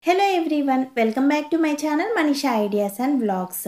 Hello everyone, welcome back to my channel Manisha Ideas and Vlogs.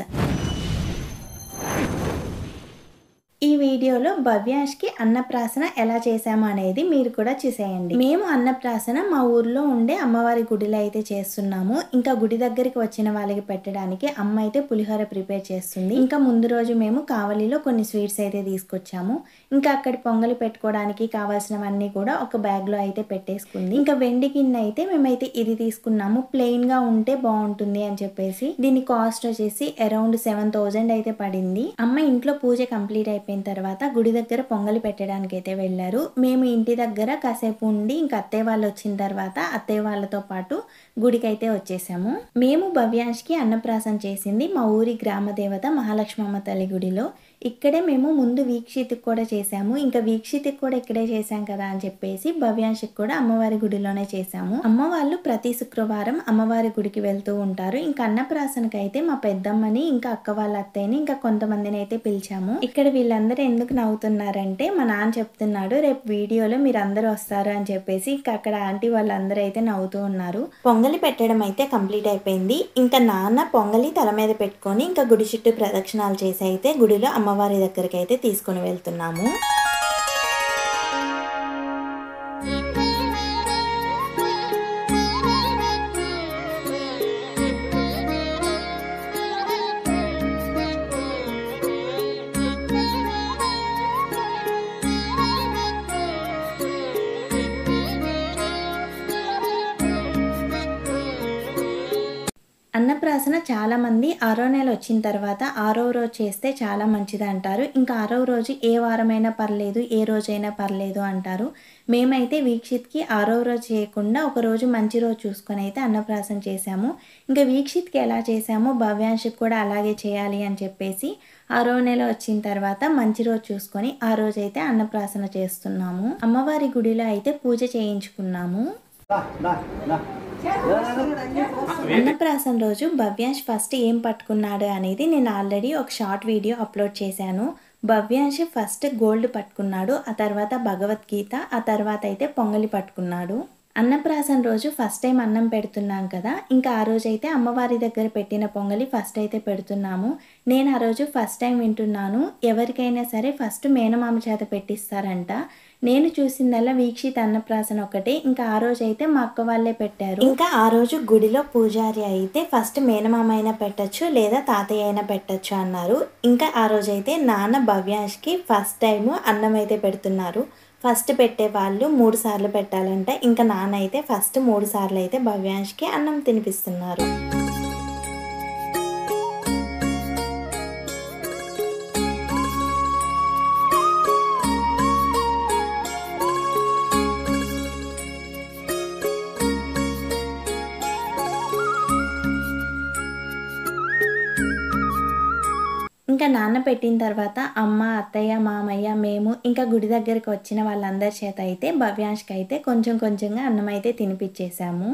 ఈ వీడియోలో భవ్యాష్కి అన్నప్రాసన ఎలా చేసామో అనేది మీరు కూడా చూసేయండి. మేము అన్నప్రాసన మా ఊర్లో ఉండే అమ్మవారి గుడిలో అయితే చేస్తున్నాము. ఇంకా గుడి దగ్గరికి వచ్చిన వాళ్ళకి పెట్టడానికి అమ్మ అయితే పులిహోర ప్రిపేర్ చేస్తుంది. ఇంకా ముందు రోజు మేము కావలిలో కొన్ని స్వీట్స్ అయితే తీసుకొచ్చాము. ఇంకా అక్కడ పొంగలి పెట్టుకోవడానికి కావాల్సినవన్నీ కూడా ఒక బ్యాగ్ లో అయితే పెట్టేసుకుంది. ఇంకా వెండి గిన్నె అయితే మేమైతే ఇది తీసుకున్నాము. ప్లెయిన్ గా ఉంటే బాగుంటుంది అని చెప్పేసి దీని కాస్ట్ వచ్చేసి అరౌండ్ 7,000 అయితే పడింది. అమ్మ ఇంట్లో పూజ కంప్లీట్ అయిపోయింది తర్వాత గుడి దగ్గర పొంగలి పెట్టడానికి అయితే వెళ్ళారు. మేము ఇంటి దగ్గర కాసేపు ఉండి ఇంకా అత్తయ్య వాళ్ళు వచ్చిన తర్వాత అత్తయ్య వాళ్ళతో పాటు గుడికి అయితే వచ్చేసాము. మేము భవ్యాంష్కి అన్నప్రాసన చేసింది మా ఊరి గ్రామ దేవత మహాలక్ష్మమ్మ తల్లి గుడిలో. ఇక్కడే మేము ముందు వీక్షిత్కి కూడా చేసాము. ఇంకా వీక్షిత్కి కూడా ఇక్కడే చేసాం కదా అని చెప్పేసి భవ్యాంష్కి కూడా అమ్మవారి గుడిలోనే చేసాము. అమ్మ వాళ్ళు ప్రతి శుక్రవారం అమ్మవారి గుడికి వెళ్తూ ఉంటారు. ఇంకా అన్నప్రాసనకి అయితే మా పెద్దమ్మని ఇంకా అక్క వాళ్ళ అత్తయ్యని ఇంకా కొంతమందిని అయితే పిలిచాము. ఇక్కడ వీళ్ళందరూ ఎందుకు నవ్వుతున్నారంటే మా నాన్న చెప్తున్నాడు రేపు వీడియోలో మీరు అందరూ వస్తారు అని చెప్పేసి. ఇంకా అక్కడ ఆంటీ వాళ్ళందరూ అయితే నవ్వుతూ ఉన్నారు. పొంగలి పెట్టడం అయితే కంప్లీట్ అయిపోయింది. ఇంకా నాన్న పొంగలి తల మీద పెట్టుకొని ఇంకా గుడి చుట్టూ ప్రదక్షిణాలు చేసి అయితే గుడిలో అమ్మవారి దగ్గరికి అయితే తీసుకుని వెళ్తున్నాము. అన్నప్రాసన చాలా మంది 6వ నెల వచ్చిన తర్వాత 6వ రోజు చేస్తే చాలా మంచిది అంటారు. ఇంకా 6వ రోజు ఏ వారమైనా పర్లేదు, ఏ రోజైనా పర్లేదు అంటారు. మేమైతే వీక్షిత్కి 6వ రోజు చేయకుండా ఒక రోజు మంచి రోజు చూసుకొని అయితే అన్నప్రాసన చేసాము. ఇంకా వీక్షిత్కి ఎలా చేసామో భవ్యాంష్కి కూడా అలాగే చేయాలి అని చెప్పేసి 6వ నెల వచ్చిన తర్వాత మంచి రోజు చూసుకొని ఆ రోజు అయితే అన్నప్రాసన చేస్తున్నాము. అమ్మవారి గుడిలో అయితే పూజ చేయించుకున్నాము. అన్నప్రాసన రోజు భవ్యాంష్ ఫస్ట్ ఏం పట్టుకున్నాడు అనేది నేను ఆల్రెడీ ఒక షార్ట్ వీడియో అప్లోడ్ చేశాను. భవ్యాంష్ ఫస్ట్ గోల్డ్ పట్టుకున్నాడు, ఆ తర్వాత భగవద్గీత, ఆ తర్వాత అయితే పొంగలి పట్టుకున్నాడు. అన్నప్రాసన రోజు ఫస్ట్ టైం అన్నం పెడుతున్నాం కదా, ఇంకా ఆ రోజు అయితే అమ్మవారి దగ్గర పెట్టిన పొంగలి ఫస్ట్ అయితే పెడుతున్నాము. నేను ఆ రోజు ఫస్ట్ టైం వింటున్నాను ఎవరికైనా సరే ఫస్ట్ మేనమామ చేత పెట్టిస్తారంట. నేను చూసిందల్లా వీక్షిత్ అన్నప్రాసన ఒకటే. ఇంకా ఆ రోజు అయితే మా అక్క వాళ్ళే పెట్టారు. ఇంకా ఆ రోజు గుడిలో పూజారి అయితే ఫస్ట్ మేనమామ అయినా పెట్టచ్చు లేదా తాతయ్య అయినా పెట్టచ్చు అన్నారు. ఇంకా ఆ రోజు అయితే నాన్న భవ్యాంష్కి ఫస్ట్ టైం అన్నం అయితే పెడుతున్నారు. ఫస్ట్ పెట్టే వాళ్ళు 3 సార్లు పెట్టాలంట. ఇంకా నాన్న అయితే ఫస్ట్ 3 సార్లు అయితే భవ్యాంష్కి అన్నం తినిపిస్తున్నారు. ఇంకా నాన్న పెట్టిన తర్వాత అమ్మ, అత్తయ్య, మామయ్య, మేము ఇంకా గుడి దగ్గరికి వచ్చిన వాళ్ళందరి చేత అయితే భవ్యాంష్కి అయితే కొంచెం కొంచెంగా అన్నం అయితే తినిపించేసాము.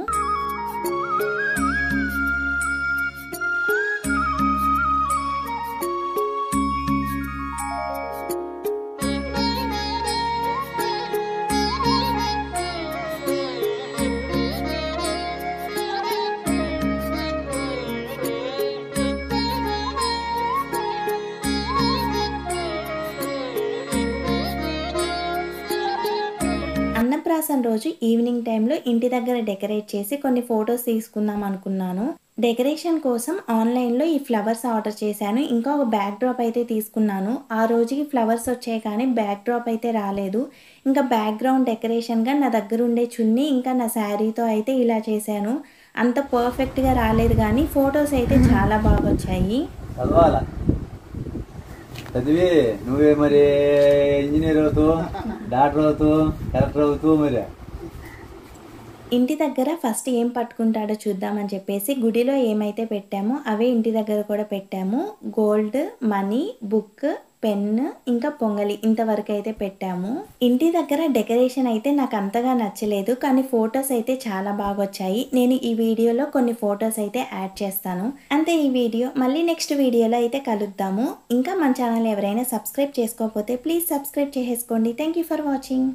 అన్నప్రాసన రోజు ఈవినింగ్ టైంలో ఇంటి దగ్గర డెకరేట్ చేసి కొన్ని ఫొటోస్ తీసుకుందాం అనుకున్నాను. డెకరేషన్ కోసం ఆన్లైన్లో ఈ ఫ్లవర్స్ ఆర్డర్ చేశాను. ఇంకా ఒక బ్యాక్ డ్రాప్ అయితే తీసుకున్నాను. ఆ రోజుకి ఫ్లవర్స్ వచ్చాయి కానీ బ్యాక్ డ్రాప్ అయితే రాలేదు. ఇంకా బ్యాక్గ్రౌండ్ డెకరేషన్గా నా దగ్గర ఉండే చున్నీ ఇంకా నా శారీతో అయితే ఇలా చేశాను. అంత పర్ఫెక్ట్గా రాలేదు కానీ ఫొటోస్ అయితే చాలా బాగా వచ్చాయి. చదివి నువ్వే మరి ఇంజనీర్ అవుతావు, డాక్టర్ అవుతావు, కలెక్టర్ అవుతావు. మరి ఇంటి దగ్గర ఫస్ట్ ఏం పట్టుకుంటాడో చూద్దామని చెప్పేసి గుడిలో ఏమైతే పెట్టామో అవే ఇంటి దగ్గర కూడా పెట్టాము. గోల్డ్, మనీ, బుక్, పెన్, ఇంకా పొంగలి ఇంతవరకు అయితే పెట్టాము. ఇంటి దగ్గర డెకరేషన్ అయితే నాకు అంతగా నచ్చలేదు కానీ ఫొటోస్ అయితే చాలా బాగా వచ్చాయి. నేను ఈ వీడియోలో కొన్ని ఫొటోస్ అయితే యాడ్ చేస్తాను. అంతే ఈ వీడియో. మళ్ళీ నెక్స్ట్ వీడియోలో అయితే కలుద్దాము. ఇంకా మన ఛానల్ ఎవరైనా సబ్స్క్రైబ్ చేసుకోకపోతే ప్లీజ్ సబ్స్క్రైబ్ చేసుకోండి. Thank you for watching.